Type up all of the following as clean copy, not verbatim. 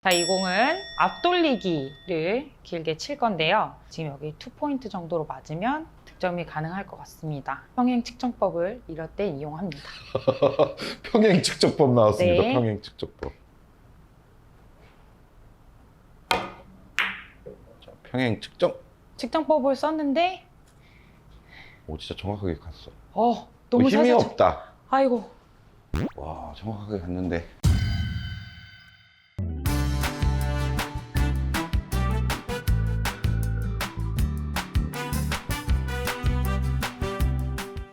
자, 이 공은 앞돌리기를 길게 칠 건데요. 지금 여기 2포인트 정도로 맞으면 득점이 가능할 것 같습니다. 평행 측정법을 이럴 때 이용합니다. 평행 측정법 나왔습니다. 네. 평행 측정법. 자, 평행 측정. 측정법을 썼는데 오, 진짜 정확하게 갔어. 너무 힘이 살살 없다. 아이고. 와, 정확하게 갔는데.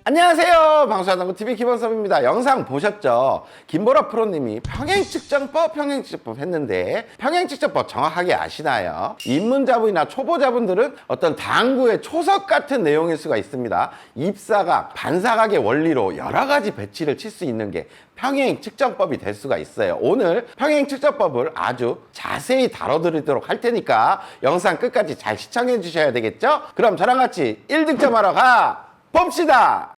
안녕하세요. 방수하당구TV 김원섭입니다. 영상 보셨죠? 김보라 프로님이 평행측정법 했는데 평행측정법 정확하게 아시나요? 입문자분이나 초보자분들은 어떤 당구의 초석 같은 내용일 수가 있습니다. 입사각, 반사각의 원리로 여러 가지 배치를 칠 수 있는 게 평행측정법이 될 수가 있어요. 오늘 평행측정법을 아주 자세히 다뤄드리도록 할 테니까 영상 끝까지 잘 시청해 주셔야 되겠죠? 그럼 저랑 같이 1득점하러 가 봅시다.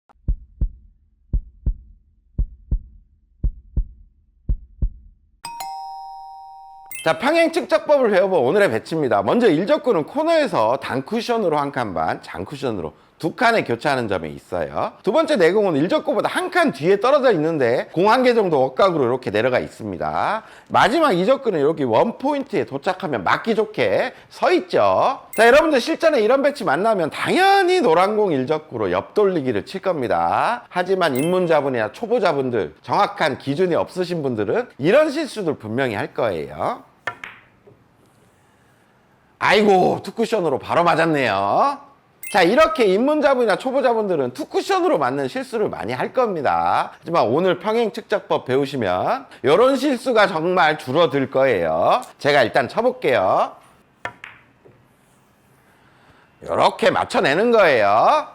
자, 평행측정법을 배워본 오늘의 배치입니다. 먼저 1적구는 코너에서 단쿠션으로 한 칸 반, 장쿠션으로 두 칸에 교차하는 점에 있어요. 두 번째 내공은 1적구보다 한 칸 뒤에 떨어져 있는데 공 한 개 정도 억각으로 이렇게 내려가 있습니다. 마지막 2적구는 이렇게 원포인트에 도착하면 맞기 좋게 서 있죠. 자, 여러분들 실전에 이런 배치 만나면 당연히 노란공 1적구로 옆돌리기를 칠 겁니다. 하지만 입문자분이나 초보자분들, 정확한 기준이 없으신 분들은 이런 실수들 분명히 할 거예요. 아이고, 투쿠션으로 바로 맞았네요. 자, 이렇게 입문자분이나 초보자분들은 투쿠션으로 맞는 실수를 많이 할 겁니다. 하지만 오늘 평행측정법 배우시면 이런 실수가 정말 줄어들 거예요. 제가 일단 쳐볼게요. 이렇게 맞춰내는 거예요.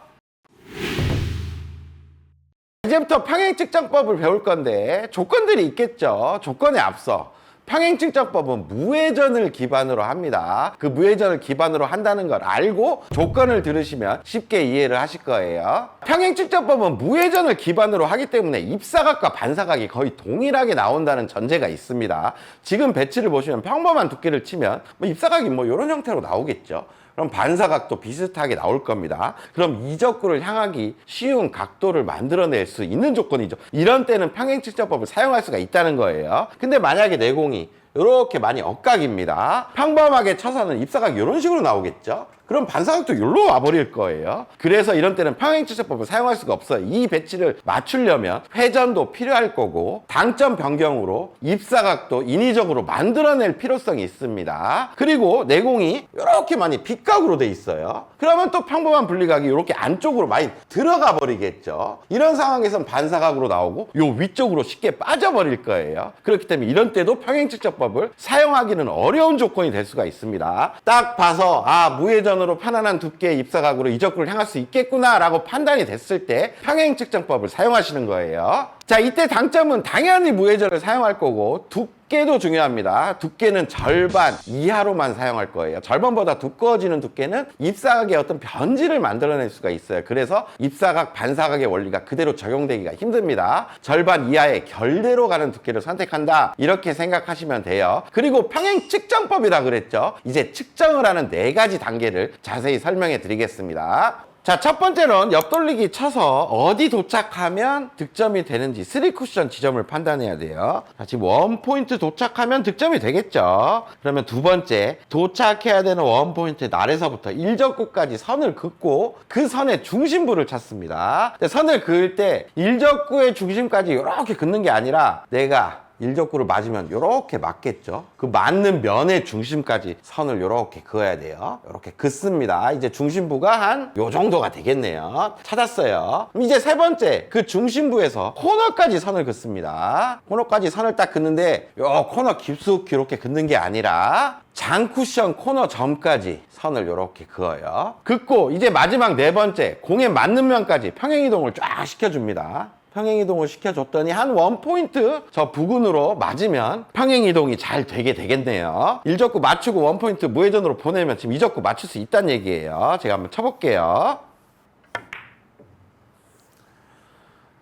이제부터 평행측정법을 배울 건데 조건들이 있겠죠. 조건에 앞서 평행측정법은 무회전을 기반으로 합니다. 그 무회전을 기반으로 한다는 걸 알고 조건을 들으시면 쉽게 이해를 하실 거예요. 평행측정법은 무회전을 기반으로 하기 때문에 입사각과 반사각이 거의 동일하게 나온다는 전제가 있습니다. 지금 배치를 보시면 평범한 두께를 치면 입사각이 이런 형태로 나오겠죠. 그럼 반사각도 비슷하게 나올 겁니다. 그럼 이적구를 향하기 쉬운 각도를 만들어낼 수 있는 조건이죠. 이런 때는 평행측정법을 사용할 수가 있다는 거예요. 근데 만약에 내공이 이렇게 많이 억각입니다. 평범하게 쳐서는 입사각이 이런 식으로 나오겠죠. 그럼 반사각도 여기로 와버릴 거예요. 그래서 이런 때는 평행측정법을 사용할 수가 없어요. 이 배치를 맞추려면 회전도 필요할 거고 당점 변경으로 입사각도 인위적으로 만들어낼 필요성이 있습니다. 그리고 내공이 이렇게 많이 빗각으로 돼 있어요. 그러면 또 평범한 분리각이 이렇게 안쪽으로 많이 들어가 버리겠죠. 이런 상황에선 반사각으로 나오고 요 위쪽으로 쉽게 빠져버릴 거예요. 그렇기 때문에 이런 때도 평행측정법을 사용하기는 어려운 조건이 될 수가 있습니다. 딱 봐서 무회전으로 편안한 두께의 입사각으로 이적구를 향할 수 있겠구나 라고 판단이 됐을 때 평행측정법을 사용하시는 거예요. 자, 이때 당점은 당연히 무회전을 사용할 거고 두께도 중요합니다. 두께는 절반 이하로만 사용할 거예요. 절반보다 두꺼워지는 두께는 입사각의 어떤 변질을 만들어낼 수가 있어요. 그래서 입사각, 반사각의 원리가 그대로 적용되기가 힘듭니다. 절반 이하의 결대로 가는 두께를 선택한다. 이렇게 생각하시면 돼요. 그리고 평행측정법이라 그랬죠. 이제 측정을 하는 4가지 단계를 자세히 설명해 드리겠습니다. 자, 첫 번째는 옆돌리기 쳐서 어디 도착하면 득점이 되는지 3쿠션 지점을 판단해야 돼요. 자, 지금 원포인트 도착하면 득점이 되겠죠. 그러면 두 번째, 도착해야 되는 원포인트 아래서부터 1적구까지 선을 긋고 그 선의 중심부를 찾습니다. 선을 그을 때 1적구의 중심까지 이렇게 긋는 게 아니라 내가 1적구를 맞으면 이렇게 맞겠죠. 그 맞는 면의 중심까지 선을 이렇게 그어야 돼요. 이렇게 긋습니다. 이제 중심부가 한 요 정도가 되겠네요. 찾았어요. 이제 세 번째, 그 중심부에서 코너까지 선을 긋습니다. 코너까지 선을 딱 긋는데 요 코너 깊숙이 이렇게 긋는 게 아니라 장쿠션 코너 점까지 선을 이렇게 그어요. 긋고 이제 마지막 네 번째, 공에 맞는 면까지 평행이동을 쫙 시켜줍니다. 평행이동을 시켜줬더니 한 원포인트 저 부근으로 맞으면 평행이동이 잘 되게 되겠네요. 1적구 맞추고 원포인트 무회전으로 보내면 지금 2적구 맞출 수 있다는 얘기예요. 제가 한번 쳐볼게요.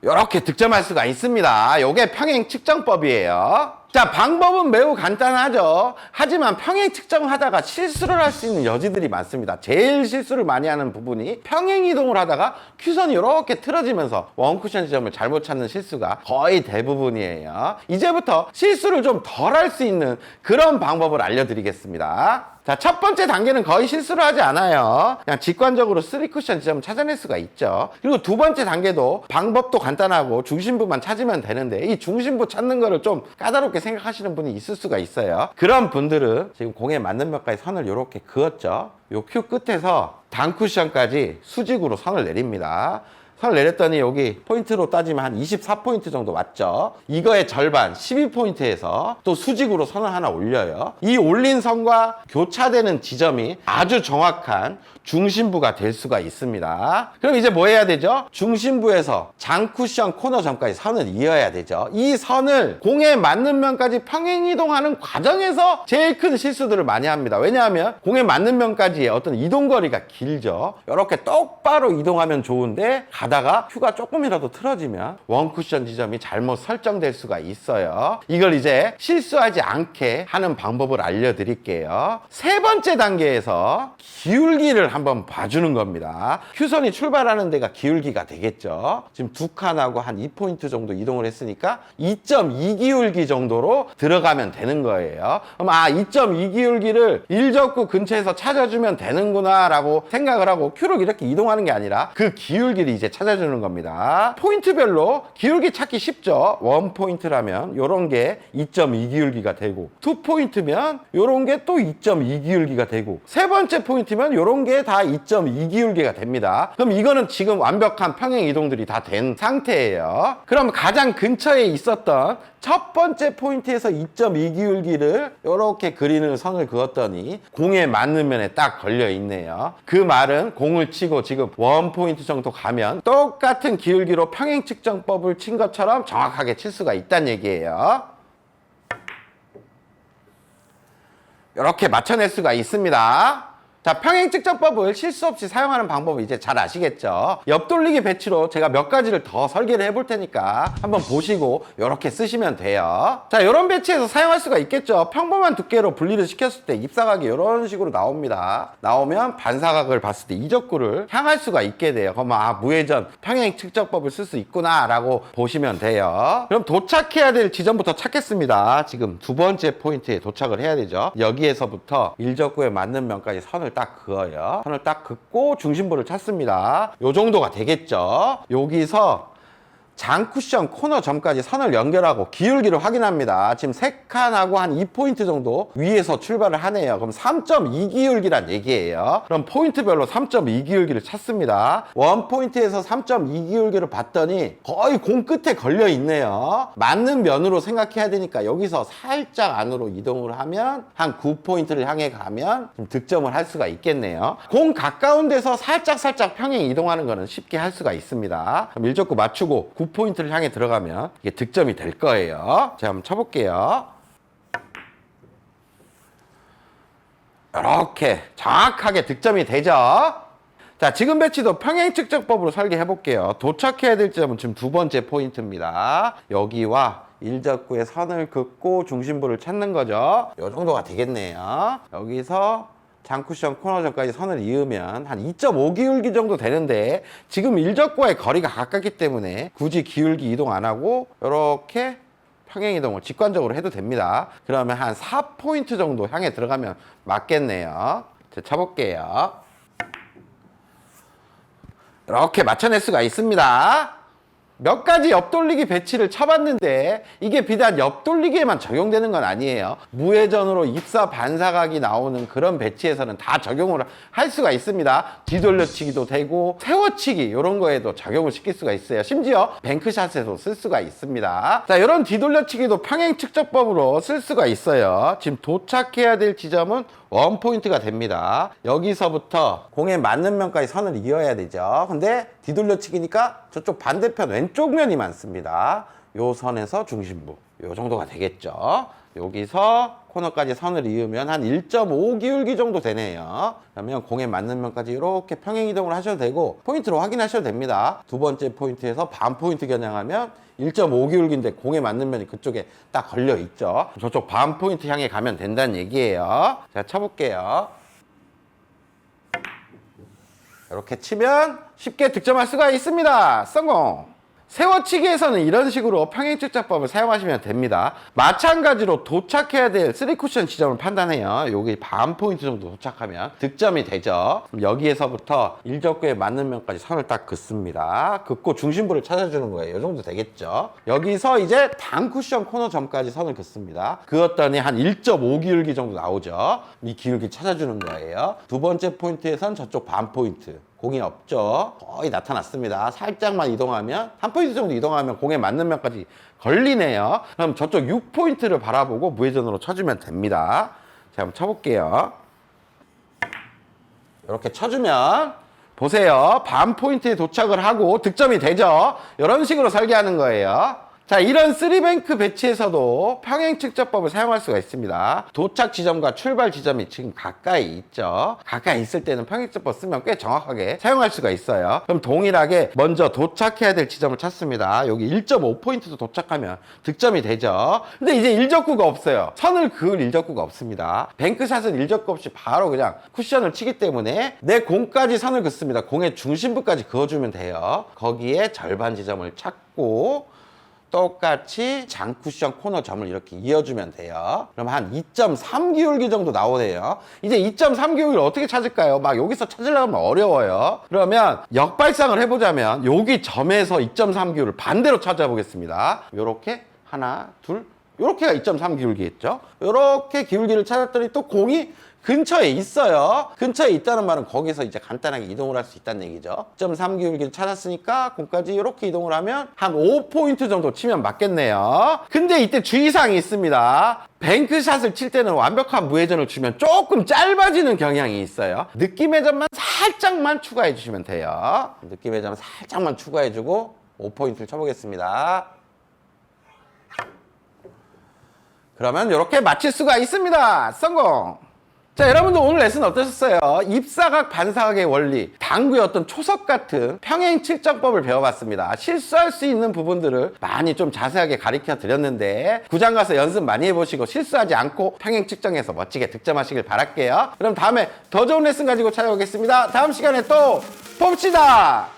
이렇게 득점할 수가 있습니다. 이게 평행측정법이에요. 자, 방법은 매우 간단하죠. 하지만 평행 측정하다가 실수를 할 수 있는 여지들이 많습니다. 제일 실수를 많이 하는 부분이 평행 이동을 하다가 큐선이 이렇게 틀어지면서 원쿠션 지점을 잘못 찾는 실수가 거의 대부분이에요. 이제부터 실수를 좀 덜 할 수 있는 그런 방법을 알려드리겠습니다. 자, 첫 번째 단계는 거의 실수를 하지 않아요. 그냥 직관적으로 3쿠션 지점을 찾아낼 수가 있죠. 그리고 두 번째 단계도 방법도 간단하고 중심부만 찾으면 되는데 이 중심부 찾는 거를 좀 까다롭게 생각하시는 분이 있을 수가 있어요. 그런 분들은 지금 공에 맞는 몇 가지 선을 이렇게 그었죠. 요 큐 끝에서 단쿠션까지 수직으로 선을 내립니다. 선을 내렸더니 여기 포인트로 따지면 한 24포인트 정도 맞죠? 이거의 절반 12포인트에서 또 수직으로 선을 하나 올려요. 이 올린 선과 교차되는 지점이 아주 정확한 중심부가 될 수가 있습니다. 그럼 이제 뭐 해야 되죠? 중심부에서 장쿠션 코너점까지 선을 이어야 되죠. 이 선을 공에 맞는 면까지 평행 이동하는 과정에서 제일 큰 실수들을 많이 합니다. 왜냐하면 공에 맞는 면까지의 어떤 이동거리가 길죠. 이렇게 똑바로 이동하면 좋은데 가다가 큐가 조금이라도 틀어지면 원쿠션 지점이 잘못 설정될 수가 있어요. 이걸 이제 실수하지 않게 하는 방법을 알려드릴게요. 세 번째 단계에서 기울기를 한번 봐주는 겁니다. 큐선이 출발하는 데가 기울기가 되겠죠. 지금 두 칸하고 한 2포인트 정도 이동을 했으니까 2.2 기울기 정도로 들어가면 되는 거예요. 그럼 2.2 기울기를 일적구 근처에서 찾아주면 되는구나 라고 생각을 하고 큐를 이렇게 이동하는 게 아니라 그 기울기를 이제 찾아주는 겁니다. 포인트별로 기울기 찾기 쉽죠. 원 포인트라면 요런 게 2.2 기울기가 되고, 2포인트면 요런 게 또 2.2 기울기가 되고, 세 번째 포인트면 요런 게 다 2.2 기울기가 됩니다. 그럼 이거는 지금 완벽한 평행 이동들이 다 된 상태예요. 그럼 가장 근처에 있었던 첫 번째 포인트에서 2.2 기울기를 이렇게 그리는 선을 그었더니 공에 맞는 면에 딱 걸려 있네요. 그 말은 공을 치고 지금 원 포인트 정도 가면 똑같은 기울기로 평행 측정법을 친 것처럼 정확하게 칠 수가 있다는 얘기예요. 이렇게 맞춰낼 수가 있습니다. 자, 평행 측정법을 실수 없이 사용하는 방법을 이제 잘 아시겠죠? 옆돌리기 배치로 제가 몇 가지를 더 설계를 해볼 테니까 한번 보시고 이렇게 쓰시면 돼요. 자, 이런 배치에서 사용할 수가 있겠죠? 평범한 두께로 분리를 시켰을 때 입사각이 이런 식으로 나옵니다. 나오면 반사각을 봤을 때 이적구를 향할 수가 있게 돼요. 그러면 무회전 평행 측정법을 쓸 수 있구나 라고 보시면 돼요. 그럼 도착해야 될 지점부터 찾겠습니다. 지금 두 번째 포인트에 도착을 해야 되죠. 여기에서부터 일적구에 맞는 면까지 선을 딱 그어요. 선을 딱 긋고 중심부를 찾습니다. 요 정도가 되겠죠. 여기서 장쿠션 코너 점까지 선을 연결하고 기울기를 확인합니다. 지금 3칸하고 한 2포인트 정도 위에서 출발을 하네요. 그럼 3.2 기울기란 얘기예요. 그럼 포인트별로 3.2 기울기를 찾습니다. 원 포인트에서 3.2 기울기를 봤더니 거의 공 끝에 걸려 있네요. 맞는 면으로 생각해야 되니까 여기서 살짝 안으로 이동을 하면 한 9포인트를 향해 가면 좀 득점을 할 수가 있겠네요. 공 가까운 데서 살짝 평행 이동하는 거는 쉽게 할 수가 있습니다. 그럼 일적구 맞추고 9포인트를 향해 들어가면 이게 득점이 될 거예요. 제가 한번 쳐볼게요. 이렇게 정확하게 득점이 되죠. 자, 지금 배치도 평행 측정법으로 설계해 볼게요. 도착해야 될 점은 지금 두 번째 포인트입니다. 여기와 일적구의 선을 긋고 중심부를 찾는 거죠. 이 정도가 되겠네요. 여기서 장쿠션 코너점까지 선을 이으면 한 2.5 기울기 정도 되는데 지금 일적구와의 거리가 가깝기 때문에 굳이 기울기 이동 안 하고 이렇게 평행 이동을 직관적으로 해도 됩니다. 그러면 한 4포인트 정도 향해 들어가면 맞겠네요. 제가 쳐볼게요. 이렇게 맞춰낼 수가 있습니다. 몇 가지 옆돌리기 배치를 쳐봤는데 이게 비단 옆돌리기에만 적용되는 건 아니에요. 무회전으로 입사 반사각이 나오는 그런 배치에서는 다 적용을 할 수가 있습니다. 뒤돌려치기도 되고 세워치기 이런 거에도 적용을 시킬 수가 있어요. 심지어 뱅크샷에도 쓸 수가 있습니다. 자, 이런 뒤돌려치기도 평행 측정법으로 쓸 수가 있어요. 지금 도착해야 될 지점은 원 포인트가 됩니다. 여기서부터 공에 맞는 면까지 선을 이어야 되죠. 근데 뒤돌려치기니까 저쪽 반대편 왼쪽 면이 많습니다. 요 선에서 중심부 요 정도가 되겠죠. 여기서 코너까지 선을 이으면 한 1.5 기울기 정도 되네요. 그러면 공에 맞는 면까지 이렇게 평행 이동을 하셔도 되고 포인트로 확인하셔도 됩니다. 두 번째 포인트에서 반 포인트 겨냥하면 1.5 기울기인데 공에 맞는 면이 그쪽에 딱 걸려 있죠. 저쪽 반 포인트 향해 가면 된다는 얘기예요. 제가 쳐볼게요. 이렇게 치면 쉽게 득점할 수가 있습니다. 성공! 세워치기에서는 이런 식으로 평행측정법을 사용하시면 됩니다. 마찬가지로 도착해야 될 3쿠션 지점을 판단해요. 여기 반 포인트 정도 도착하면 득점이 되죠. 그럼 여기에서부터 일적구에 맞는 면까지 선을 딱 긋습니다. 긋고 중심부를 찾아주는 거예요. 이 정도 되겠죠. 여기서 이제 단 쿠션 코너 점까지 선을 긋습니다. 그었더니 한 1.5 기울기 정도 나오죠. 이 기울기 찾아주는 거예요. 두 번째 포인트에선 저쪽 반 포인트. 공이 없죠. 거의 나타났습니다. 살짝만 이동하면 한 포인트 정도 이동하면 공에 맞는 면까지 걸리네요. 그럼 저쪽 6포인트를 바라보고 무회전으로 쳐주면 됩니다. 제가 한번 쳐볼게요. 이렇게 쳐주면 보세요. 반 포인트에 도착을 하고 득점이 되죠. 이런 식으로 설계하는 거예요. 자, 이런 3뱅크 배치에서도 평행측정법을 사용할 수가 있습니다. 도착 지점과 출발 지점이 지금 가까이 있죠. 가까이 있을 때는 평행측정법 쓰면 꽤 정확하게 사용할 수가 있어요. 그럼 동일하게 먼저 도착해야 될 지점을 찾습니다. 여기 1.5포인트도 도착하면 득점이 되죠. 근데 이제 일적구가 없어요. 선을 그을 일적구가 없습니다. 뱅크샷은 일적구 없이 바로 그냥 쿠션을 치기 때문에 내 공까지 선을 긋습니다. 공의 중심부까지 그어주면 돼요. 거기에 절반 지점을 찾고 똑같이 장쿠션 코너 점을 이렇게 이어주면 돼요. 그럼 한 2.3 기울기 정도 나오네요. 이제 2.3 기울기를 어떻게 찾을까요? 막 여기서 찾으려면 어려워요. 그러면 역발상을 해보자면 여기 점에서 2.3 기울기를 반대로 찾아보겠습니다. 요렇게 하나, 둘, 요렇게가 2.3 기울기겠죠? 요렇게 기울기를 찾았더니 또 공이 근처에 있어요. 근처에 있다는 말은 거기서 이제 간단하게 이동을 할 수 있다는 얘기죠. 2.3 기울기를 찾았으니까 공까지 이렇게 이동을 하면 한 5포인트 정도 치면 맞겠네요. 근데 이때 주의사항이 있습니다. 뱅크샷을 칠 때는 완벽한 무회전을 주면 조금 짧아지는 경향이 있어요. 느낌의 점만 살짝만 추가해 주시면 돼요. 느낌의 점 살짝만 추가해 주고 5포인트를 쳐보겠습니다. 그러면 이렇게 맞힐 수가 있습니다. 성공! 자, 여러분들 오늘 레슨 어떠셨어요? 입사각, 반사각의 원리, 당구의 어떤 초석 같은 평행 측정법을 배워봤습니다. 실수할 수 있는 부분들을 많이 좀 자세하게 가르쳐 드렸는데 구장 가서 연습 많이 해보시고 실수하지 않고 평행 측정해서 멋지게 득점하시길 바랄게요. 그럼 다음에 더 좋은 레슨 가지고 찾아오겠습니다. 다음 시간에 또 봅시다!